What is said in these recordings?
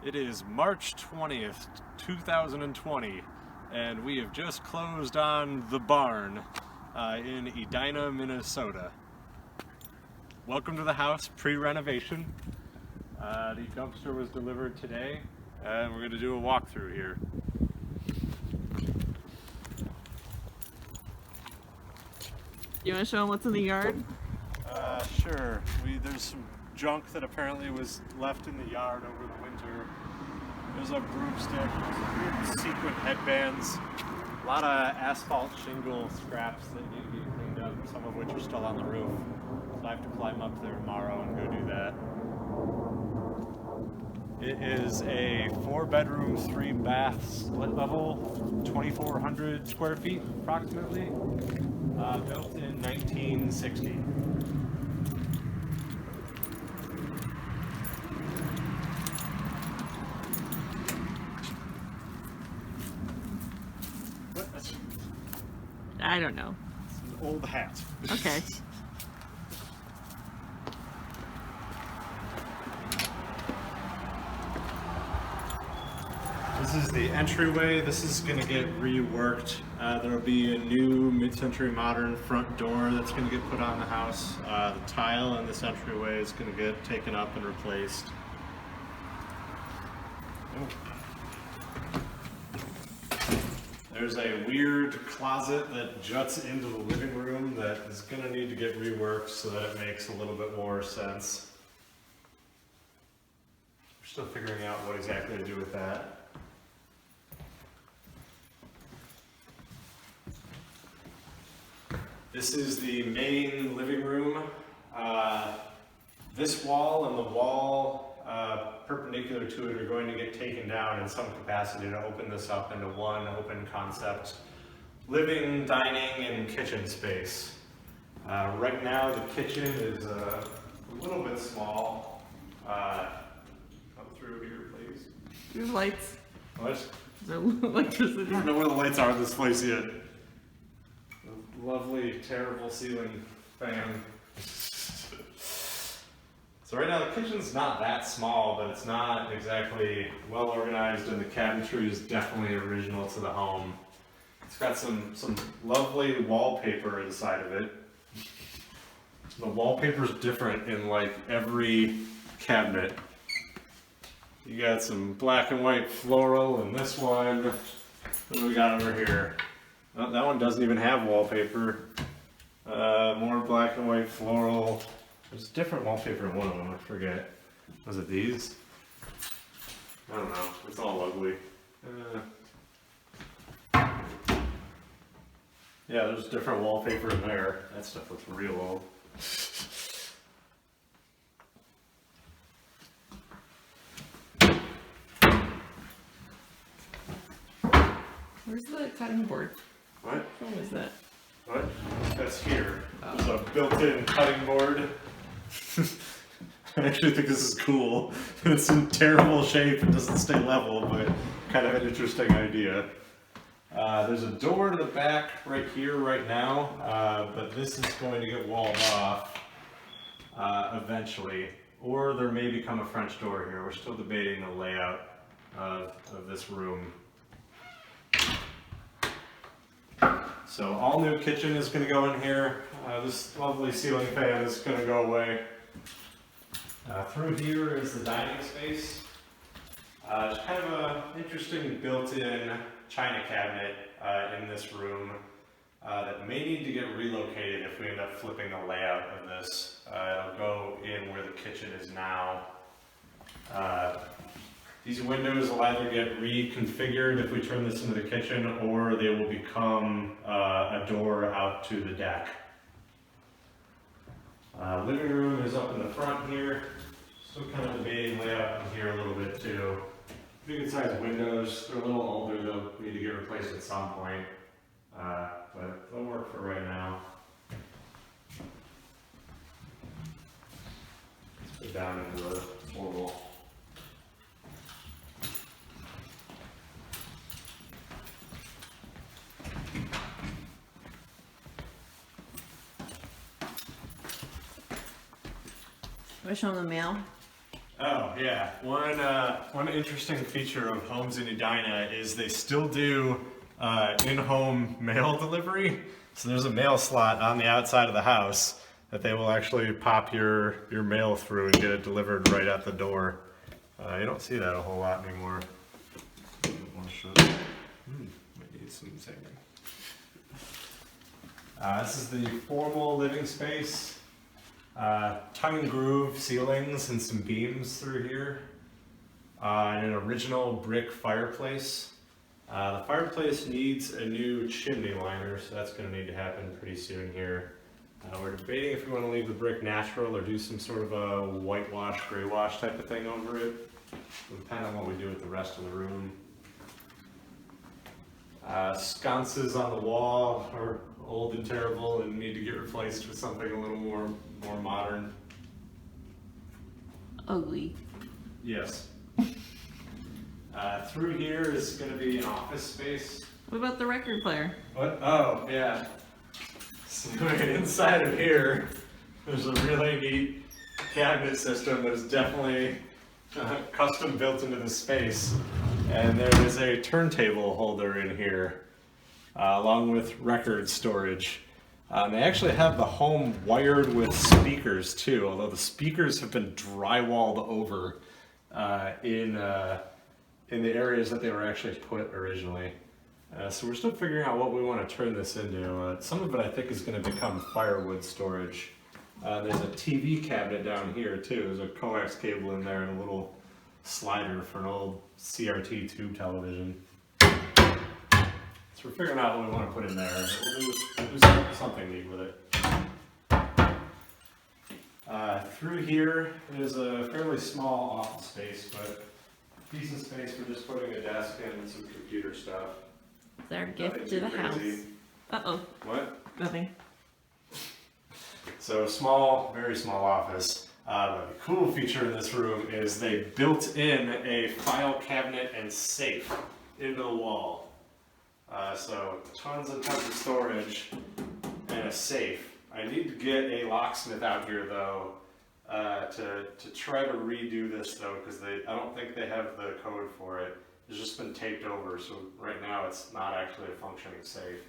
It is March 20th, 2020, and we have just closed on the barn in Edina, Minnesota. Welcome to the house, pre-renovation. The dumpster was delivered today, and we're going to do a walkthrough here. You want to show them what's in the yard? Sure. There's some junk that apparently was left in the yard over the winter. There's a broomstick, some weird sequin headbands, a lot of asphalt shingle scraps that need to be cleaned up, some of which are still on the roof. So I have to climb up there tomorrow and go do that. It is a 4-bedroom, 3-bath split level, 2,400 square feet approximately, built in 1960. I don't know. It's an old hat. Okay. This is the entryway. This is going to get reworked. There'll be a new mid-century modern front door that's going to get put on the house. The tile in this entryway is going to get taken up and replaced. There's a weird closet that juts into the living room that is going to need to get reworked so that it makes a little bit more sense. We're still figuring out what exactly to do with that. This is the main living room. This wall and the wall perpendicular to it are going to get taken down in some capacity to open this up into one open concept living, dining, and kitchen space. Right now the kitchen is a little bit small. Come through here, please. There's lights. What? Is there electricity? I don't know where the lights are in this place yet. A lovely, terrible ceiling fan. So right now the kitchen's not that small, but it's not exactly well organized, and the cabinetry is definitely original to the home. It's got some lovely wallpaper inside of it. The wallpaper's different in like every cabinet. You got some black and white floral in this one. What do we got over here? Oh, that one doesn't even have wallpaper. More black and white floral. There's different wallpaper in one of them, I forget. Was it these? I don't know, it's all ugly. Yeah, there's different wallpaper in there. That stuff looks real old. Where's the cutting board? What? What was that? What? That's here. There's a built-in cutting board. I actually think this is cool. It's in terrible shape and doesn't stay level, but kind of an interesting idea. There's a door to the back right here right now, but this is going to get walled off eventually. Or there may become a French door here. We're still debating the layout of this room. So all new kitchen is going to go in here. This lovely ceiling fan is going to go away. Through here is the dining space. There's kind of an interesting built-in china cabinet in this room that may need to get relocated if we end up flipping the layout of this. It'll go in where the kitchen is now. These windows will either get reconfigured if we turn this into the kitchen, or they will become a door out to the deck. Living room is up in the front here. Still kind of debating layout in here a little bit too. Pretty good sized windows. They're a little older, they'll need to get replaced at some point. But they'll work for right now. Let's go down into the portal. Am I showing the mail? Oh yeah, one interesting feature of homes in Edina is they still do in-home mail delivery. So there's a mail slot on the outside of the house that they will actually pop your mail through and get it delivered right at the door. You don't see that a whole lot anymore. Might need some saving. This is the formal living space. Tongue and groove ceilings and some beams through here. And an original brick fireplace. The fireplace needs a new chimney liner, so that's going to need to happen pretty soon here. We're debating if we want to leave the brick natural or do some sort of a whitewash, gray wash type of thing over it. It'll depend on what we do with the rest of the room. Sconces on the wall are old and terrible and need to get replaced with something a little more modern. Ugly. Yes. Through here is going to be an office space. What about the record player? What? Oh, yeah. So inside of here, there's a really neat cabinet system that is definitely custom built into the space. And there is a turntable holder in here, along with record storage. They actually have the home wired with speakers too, although the speakers have been drywalled over in the areas that they were actually put originally. So we're still figuring out what we want to turn this into. Some of it I think is going to become firewood storage. There's a TV cabinet down here too. There's a coax cable in there and a little slider for an old CRT tube television. So we're figuring out what we want to put in there. We'll do something neat with it. Through here is a fairly small office space, but decent space for just putting a desk and some computer stuff. It's our gift Nothing to the too house. crazy. Uh-oh. What? Nothing. So small, very small office. The cool feature in this room is they built in a file cabinet and safe into the wall. So tons and tons of storage and a safe. I need to get a locksmith out here though to try to redo this though, because I don't think they have the code for it. It's just been taped over, so right now it's not actually a functioning safe.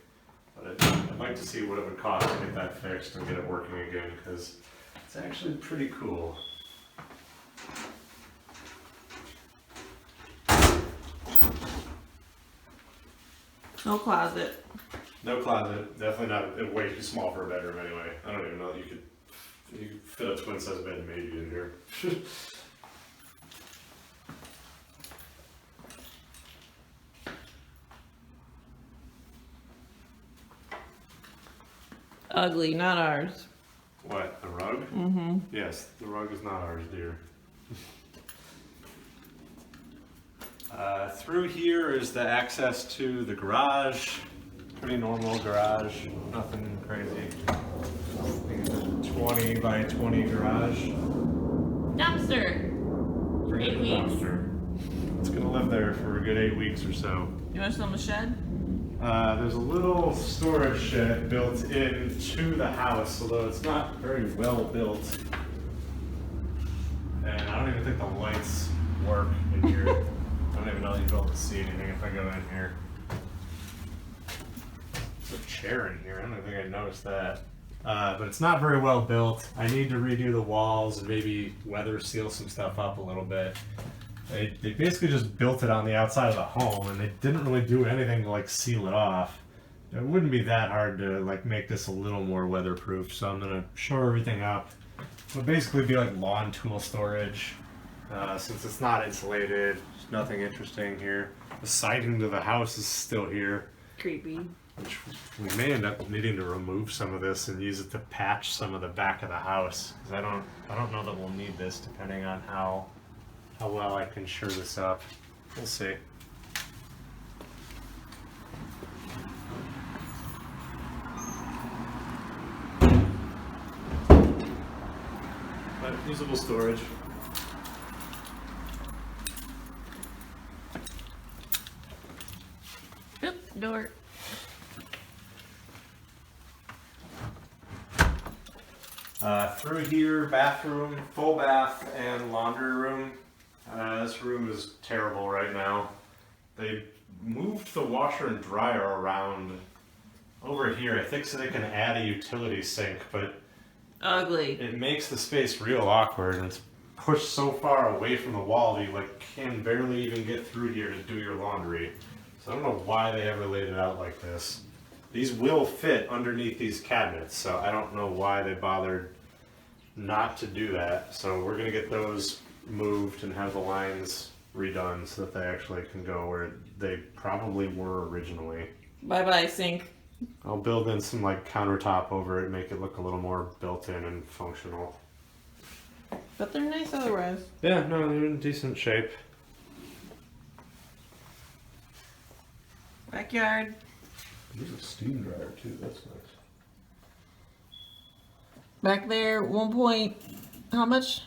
But I'd like to see what it would cost to get that fixed and get it working again, because it's actually pretty cool. No closet. No closet, definitely not, way too small for a bedroom anyway. I don't even know that you could fit a twin size bed maybe in here. Ugly, not ours. What, the rug? Mm-hmm. Yes, the rug is not ours, dear. Through here is the access to the garage. Pretty normal garage, nothing crazy. I think it's a 20 by 20 garage. Dumpster. For 8 weeks. Dumpster. It's gonna live there for a good 8 weeks or so. You want to film a shed? There's a little storage shed built into the house, although it's not very well built. And I don't even think the lights work in here. I don't even know that you'll be able to see anything if I go in here. There's a chair in here, I don't think I noticed that. But it's not very well built. I need to redo the walls and maybe weather seal some stuff up a little bit. They basically just built it on the outside of the home, and they didn't really do anything to like seal it off. It wouldn't be that hard to like make this a little more weatherproof, so I'm gonna shore everything up. It'll basically be like lawn tool storage. Since it's not insulated, there's nothing interesting here. The siding to the house is still here. Creepy. Which we may end up needing to remove some of this and use it to patch some of the back of the house. Because I don't know that we'll need this depending on how well I can shore this up. We'll see. But usable storage. Oop, door. Through here, bathroom, full bath and laundry room. This room is terrible right now. They moved the washer and dryer around over here, I think so they can add a utility sink, but Ugly. it makes the space real awkward, and it's pushed so far away from the wall that you can barely even get through here to do your laundry. So I don't know why they ever laid it out like this. These will fit underneath these cabinets, so I don't know why they bothered not to do that. So we're gonna get those moved and have the lines redone so that they actually can go where they probably were originally. Bye-bye, sink. I'll build in some countertop over it, make it look a little more built in and functional. But they're nice otherwise. Yeah, no, they're in decent shape. Backyard. There's a steam dryer too, that's nice. Back there, 1 point, how much?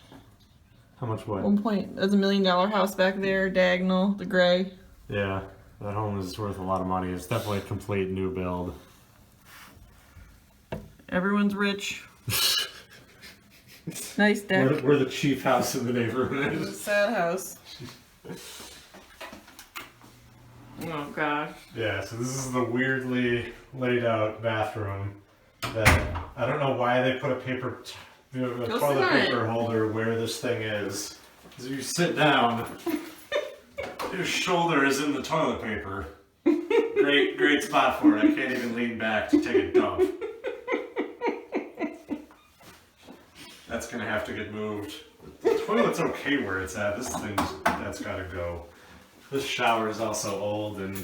How much what? 1 point, that's $1 million house back there, diagonal, the gray. Yeah, that home is worth a lot of money. It's definitely a complete new build. Everyone's rich. Nice deck. We're the chief house in the neighborhood. It's a sad house. Oh gosh. Yeah, so this is the weirdly laid out bathroom that I don't know why they put a paper, a Go toilet sit paper holder where this thing is. Because you sit down, your shoulder is in the toilet paper. Great spot for it. I can't even lean back to take a dump. That's gonna have to get moved. The toilet's okay where it's at. This thing, that's gotta go. This shower is also old and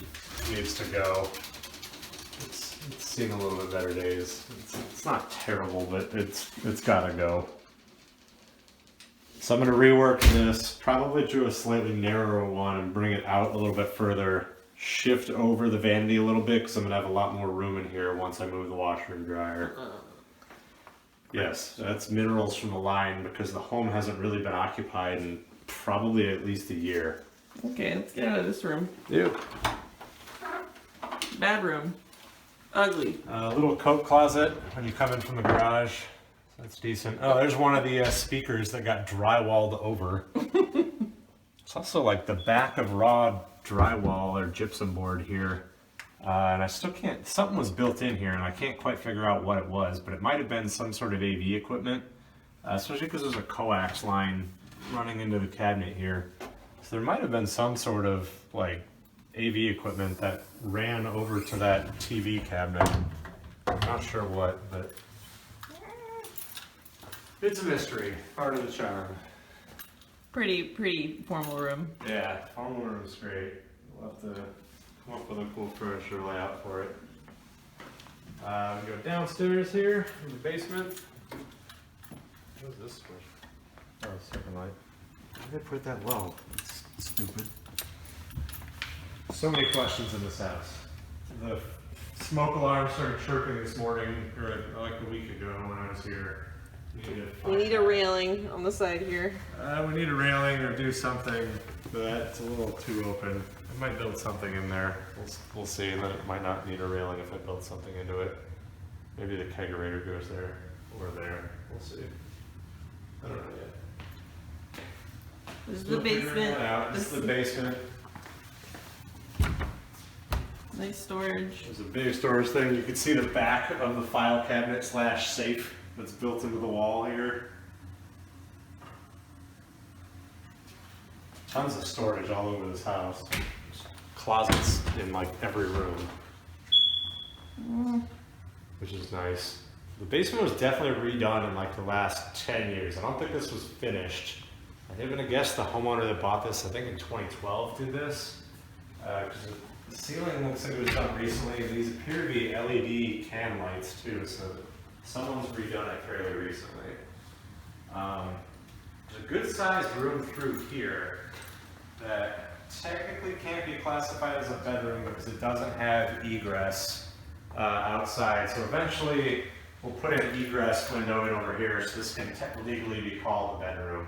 needs to go. It's seen a little bit better days. It's not terrible, but it's gotta go. So I'm gonna rework this, probably do a slightly narrower one and bring it out a little bit further. Shift over the vanity a little bit because I'm gonna have a lot more room in here once I move the washer and dryer. Yes, that's minerals from the line because the home hasn't really been occupied in probably at least a year. Okay, let's get out of this room. Ew. Bad room. Ugly. A little coat closet when you come in from the garage. That's decent. Oh, there's one of the speakers that got drywalled over. It's also like the back of raw drywall or gypsum board here. And I still can't, something was built in here and I can't quite figure out what it was, but it might have been some sort of AV equipment, especially because there's a coax line running into the cabinet here. So there might have been some sort of AV equipment that ran over to that TV cabinet. I'm not sure what, but it's a mystery, part of the charm. Pretty formal room. Yeah, formal room's great. We'll have to come up with a cool furniture layout for it. We go downstairs here in the basement. What is this switch? Oh, second light. Why did they put it that low? It's stupid. So many questions in this house. The smoke alarm started chirping this morning, or like a week ago when I was here. We need a railing on the side here. We need a railing or do something, but it's a little too open. I might build something in there. We'll see, and then it might not need a railing if I build something into it. Maybe the kegerator goes there or there. We'll see. I don't know yet. This is the basement. This is the basement. Nice storage. There's a big storage thing. You can see the back of the file cabinet / safe that's built into the wall here. Tons of storage all over this house. There's closets in every room, which is nice. The basement was definitely redone in the last 10 years. I don't think this was finished. I'm gonna guess the homeowner that bought this, I think in 2012, did this. Because the ceiling looks like it was done recently. These appear to be LED can lights too, so someone's redone it fairly recently. There's a good sized room through here that technically can't be classified as a bedroom because it doesn't have egress outside. So eventually we'll put an egress window in over here so this can legally be called a bedroom.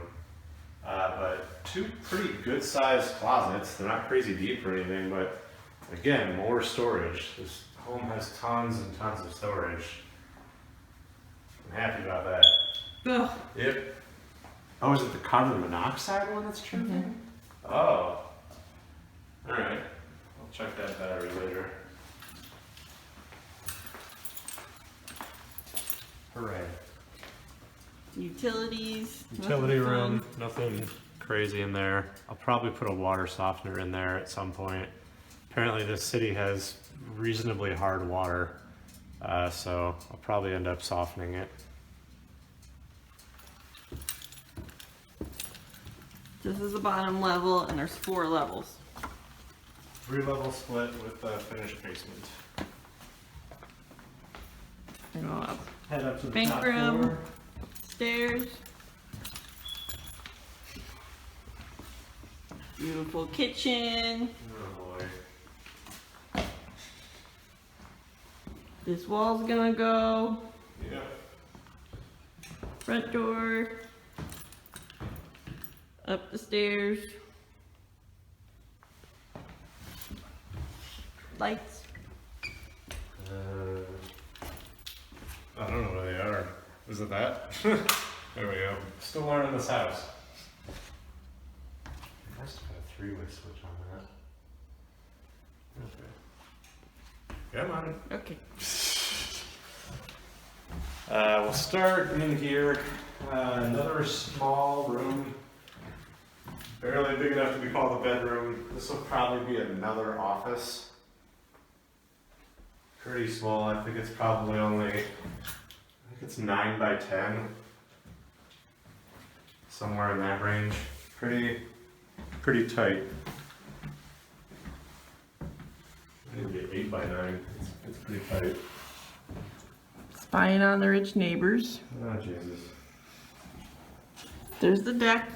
But two pretty good sized closets. They're not crazy deep or anything, but again, more storage. This home has tons and tons of storage. I'm happy about that. Ugh. Yep. Oh, is it the carbon monoxide one that's tripping? Oh. Alright. I'll check that battery later. Hooray. Utilities. Utility nothing room, fun. nothing crazy in there. I'll probably put a water softener in there at some point. Apparently this city has reasonably hard water, so I'll probably end up softening it. This is the bottom level, and there's 4 levels. 3-level split with a finished basement. Go up. Head up to the Bank top room. floor. Stairs. Beautiful kitchen. Oh boy. This wall's gonna go. Yeah. Front door. Up the stairs. Lights. I don't know where they are. Is it that? There we go. Still learning this house. I must have had a 3-way switch on that. Okay. Come on. Okay. We'll start in here. Another small room. Barely big enough to be called a bedroom. This will probably be another office. Pretty small. I think it's probably only, I think it's 9 by 10. Somewhere in that range. Pretty tight. Maybe 8 by 9. It's pretty tight. Spying on the rich neighbors. Oh, Jesus. There's the deck.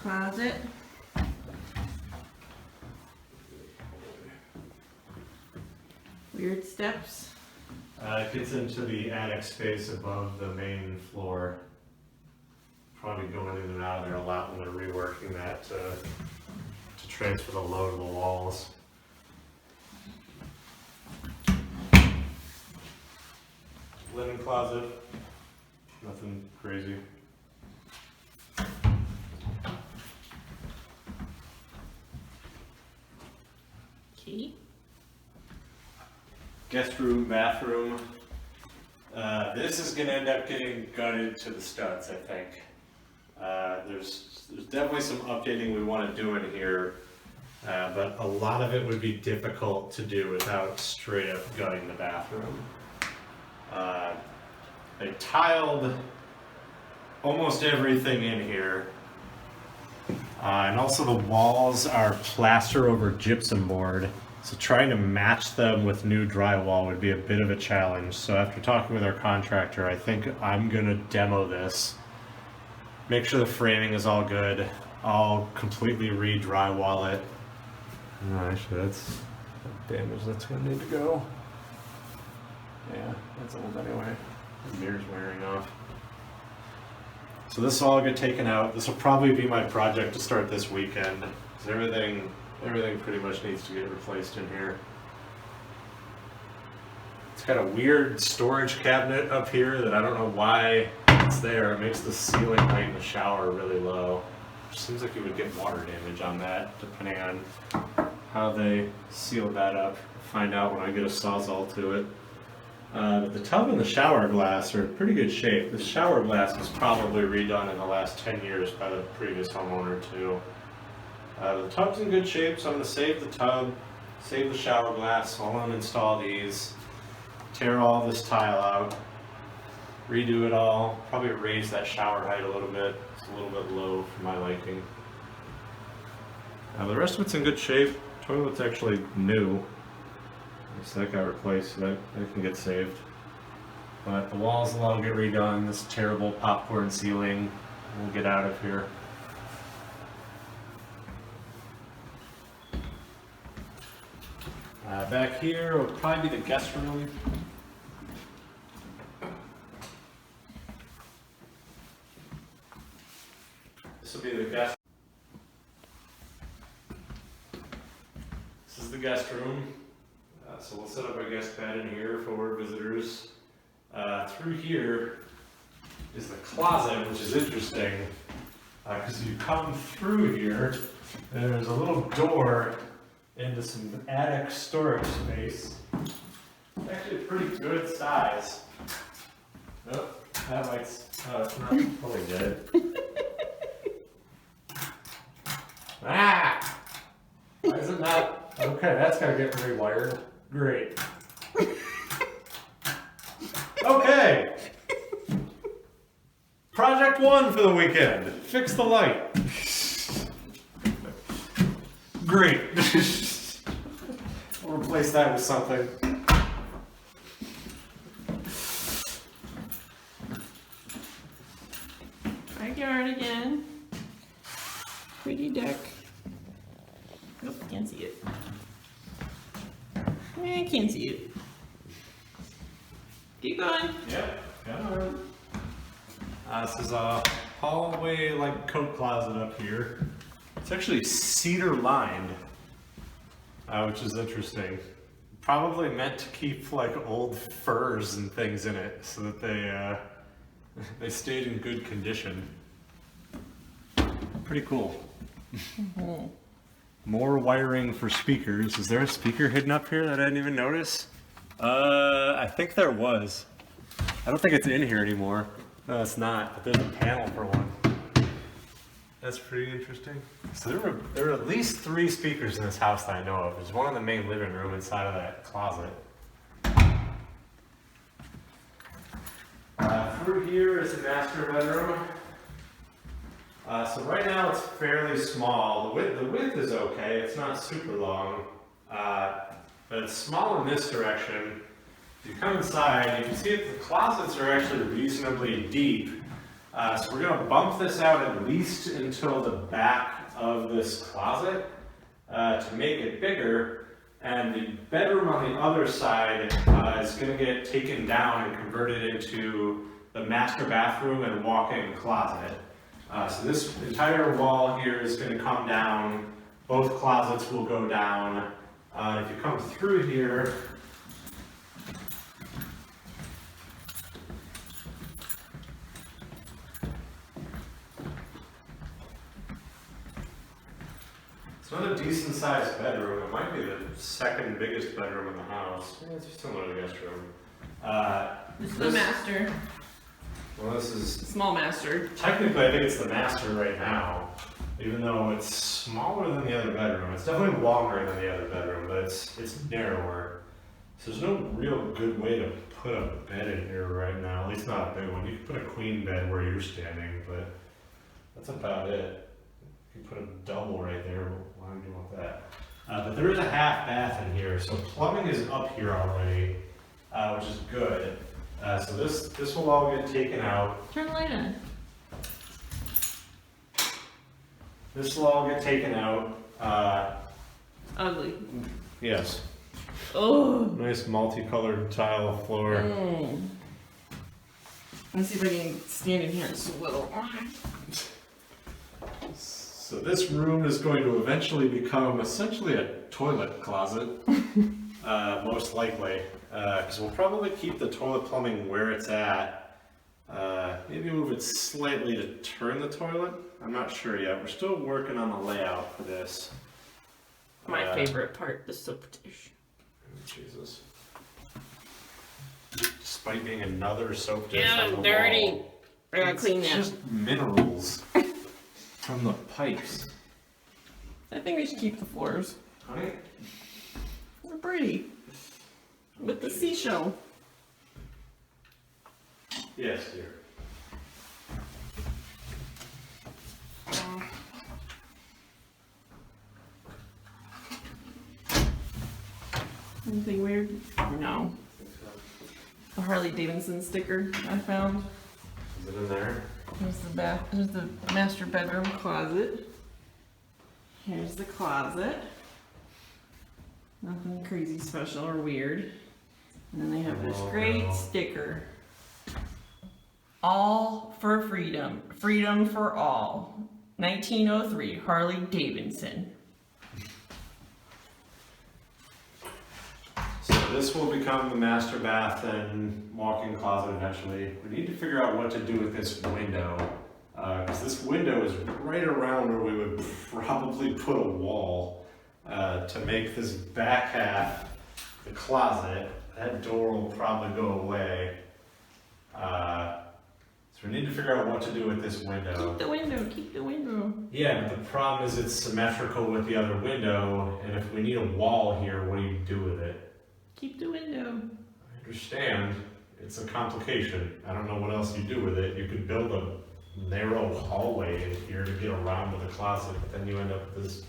Closet. Weird steps. It gets into the attic space above the main floor. Probably going in and out of there a lot when they're reworking that to transfer the load of the walls. Linen closet, nothing crazy. Key. Guest room, bathroom. This is gonna end up getting gutted to the studs, I think. There's definitely some updating we want to do in here, but a lot of it would be difficult to do without straight up gutting the bathroom. They tiled almost everything in here, and also the walls are plaster over gypsum board. So trying to match them with new drywall would be a bit of a challenge. So after talking with our contractor, I think I'm gonna demo this. Make sure the framing is all good. I'll completely re-drywall it. Oh, actually, that's damage that's gonna need to go. Yeah, that's old anyway. The mirror's wearing off. So this will all get taken out. This will probably be my project to start this weekend. 'Cause everything pretty much needs to get replaced in here. It's got a weird storage cabinet up here that I don't know why it's there. It makes the ceiling height in the shower really low. Seems like you would get water damage on that, depending on how they seal that up. Find out when I get a Sawzall to it. But the tub and the shower glass are in pretty good shape. The shower glass was probably redone in the last 10 years by the previous homeowner too. The tub's in good shape, so I'm going to save the tub, save the shower glass, so I'll uninstall these, tear all this tile out, redo it all, probably raise that shower height a little bit. It's a little bit low for my liking. The rest of it's in good shape. Toilet's actually new. So that got replaced, so that can get saved. But the walls will all get redone. This terrible popcorn ceiling will get out of here. Back here will probably be the guest room. guest room. So we'll set up a guest bed in here for visitors. Through here is the closet, which is interesting because you come through here and there's a little door into some attic storage space. It's actually a pretty good size. Oh, that might, it's not fully dead. Ah! Why is it not? Okay, that's gotta get rewired. Great. Okay. Project 1 for the weekend. Fix the light. Great. We'll replace that with something. Backyard again. Pretty deck. Nope, can't see it. Can't see it. Keep going. Yep. This is a hallway like coat closet up here. It's actually cedar lined, which is interesting. Probably meant to keep like old furs and things in it so that they stayed in good condition. Pretty cool. Mm-hmm. More wiring for speakers. Is there a speaker hidden up here that I didn't even notice? I think there was. I don't think it's in here anymore. No, it's not, but there's a panel for one. That's pretty interesting. So there were at least 3 speakers in this house that I know of. There's one in the main living room inside of that closet. Through here is the master bedroom. So right now it's fairly small. The width is okay. It's not super long, but it's small in this direction. If you come inside, you can see that the closets are actually reasonably deep. So we're going to bump this out at least until the back of this closet to make it bigger. And the bedroom on the other side is going to get taken down and converted into the master bathroom and walk-in closet. So this entire wall here is going to come down. Both closets will go down. If you come through here, it's not a decent sized bedroom. It might be the second biggest bedroom in the house. Yeah, it's similar to the guest room. This is the master. Well, this is Small master. technically, I think it's the master right now, even though it's smaller than the other bedroom. It's definitely longer than the other bedroom, but it's narrower. So there's no real good way to put a bed in here right now, at least not a big one. You can put a queen bed where you're standing, but that's about it. You can put a double right there. Why would you want that? But there is a half bath in here, so plumbing is up here already, which is good. So this will all get taken out. Turn the light on. This will all get taken out. Ugly. Yes. Oh. Nice multicolored tile floor. Let's see if I can stand in here and swivel. So this room is going to eventually become essentially a toilet closet, most likely, because we'll probably keep the toilet plumbing where it's at. Maybe move it slightly to turn the toilet. I'm not sure yet. We're still working on the layout for this. My favorite part, the soap dish. Jesus. Despite being another soap dish Yeah, on the dirty. wall. I gotta clean It's that. just minerals from the pipes. I think we should keep the floors. Right? They're pretty. With the seashell. Yes, dear. Anything weird? No. A Harley Davidson sticker I found. Is it in there? Here's the bath. Here's the master bedroom closet. Here's the closet. Nothing crazy special or weird. And then they have this great sticker. All for freedom. Freedom for all. 1903 Harley Davidson. this will become the master bath and walk-in closet eventually. We need to figure out what to do with this window. Because this window is right around where we would probably put a wall to make this back half the closet. That door will probably go away. So we need to figure out what to do with this window. Keep the window, keep the window. Yeah, but the problem is it's symmetrical with the other window, and if we need a wall here, what do you do with it? Keep the window. I understand. It's a complication. I don't know what else you do with it. You could build a narrow hallway in here to get around to the closet, but then you end up with this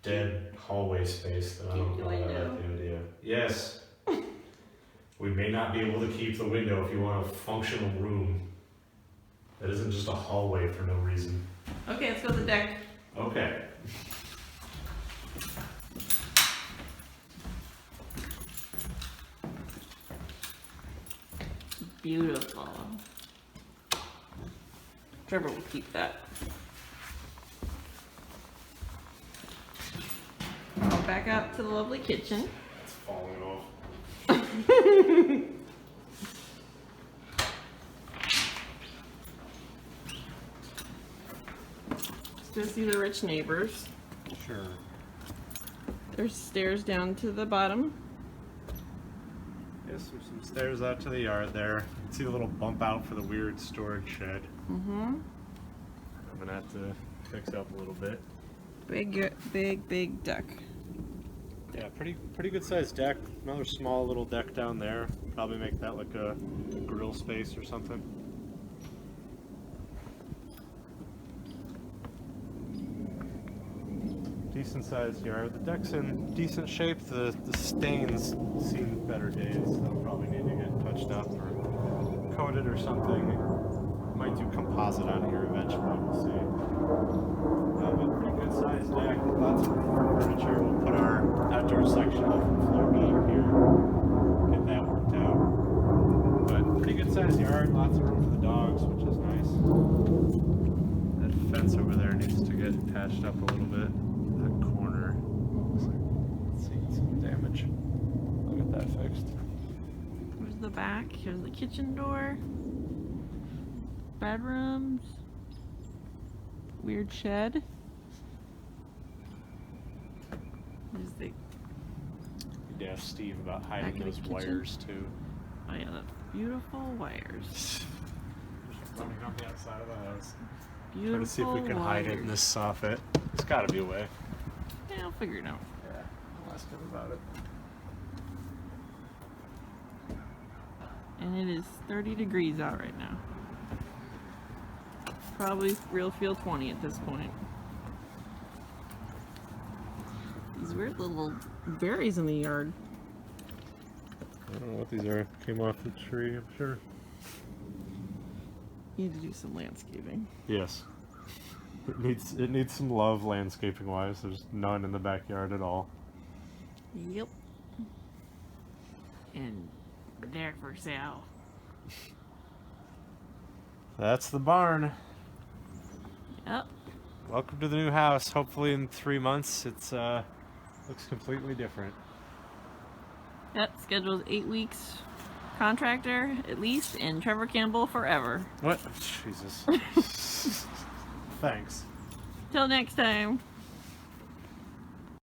dead hallway space that I don't know if I like the idea. Yes. We may not be able to keep the window if you want a functional room that isn't just a hallway for no reason. Okay, let's go to the deck. Okay. Beautiful. Trevor will keep that. I'll back out to the lovely kitchen. It's falling off. Let's go see the rich neighbors. Sure. There's stairs down to the bottom. Yes, there's some stairs out to the yard there. You can see the little bump out for the weird storage shed. Mm-hmm. I'm gonna have to fix up a little bit. Big deck. Yeah, pretty good sized deck. Another small little deck down there. Probably make that like a grill space or something. Decent sized yard. The deck's in decent shape. The stains seen better days. They'll probably need to get touched up or coated or something. Might do composite on here eventually. We'll see. But pretty good sized deck. Lots of room for furniture. We'll put our outdoor section off the floor back here. Get that worked out. But pretty good sized yard. Lots of room for the dogs, which is nice. That fence over there needs to get patched up a little bit. That corner looks like it's seen some damage. I'll get that fixed. Here's the back. Here's the kitchen door. Bedrooms. Weird shed. Here's the You'd ask Steve about Back hiding of the those kitchen. wires too. oh yeah, that's beautiful wires. Just running on the outside of the house. Beautiful Try to see if we can hide it in this soffit. There's got to be a way. Yeah, I'll figure it out. Yeah, I'll ask him about it. And it is 30 degrees out right now. Probably real feel 20 at this point. These weird little berries in the yard. I don't know what these are. Came off the tree, I'm sure. You need to do some landscaping. Yes. It needs some love landscaping wise. There's none in the backyard at all. Yep. And they're for sale. That's the barn. Yep. Welcome to the new house. Hopefully in 3 months it's looks completely different. Yep. Scheduled 8 weeks. Contractor at least, and Trevor Campbell forever. What? Jesus. Thanks. Till next time.